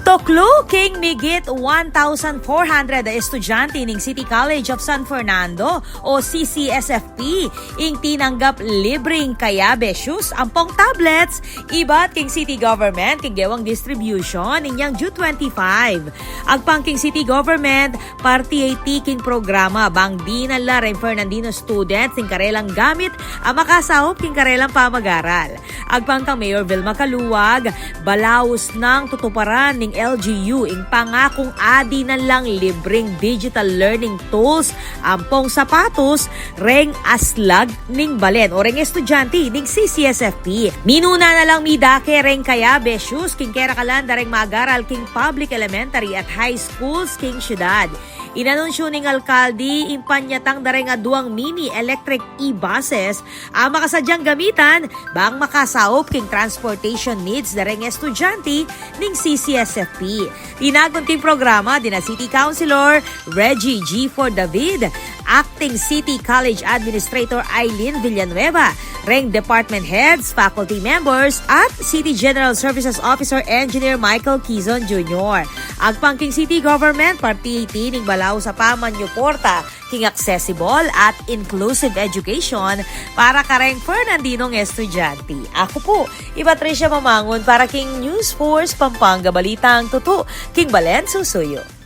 Toklo king migit 1,400 estudyante ning City College of San Fernando o Ccsfp ing tinanggap libreng kayabe shoes ampong tablets ibat king city government king gewang distribution inyang June 25. Agpang king city government party king programa bang dinala rin Fernandino students ing karelang gamit ang makasahop king karelang pamag-aral. Agpang kang Mayor Vilma Kaluwag balaos ng tutuparan ning LGU ing pangakong adi na lang libreng digital learning tools ampong Sapatus reng aslag ning balen o reng Estudyanti Ning Ccsfp. Minuna na lang midake reng kayabe shoes king kera kalanda reng magaral king public elementary at high schools king syudad. Inanunsyo ning alkalde impanyatang dareng aduang mini electric e-buses ang makasadyang gamitan bang makasaop king transportation needs dareng estudyante ning Ccsfp. Tinagunting programa dina City Councilor Reggie G. For David, Acting City College Administrator Eileen Villanueva, reng department heads, faculty members at City General Services Officer Engineer Michael Quizon Jr. Agpang king city government party ning balaw sa pamanyuporta king accessible at inclusive education para kareng Fernandinong estudyante. Ako po, Patricia Mamangon para king News Force Pampanga Balitang Tutu, king Balen Susuyo.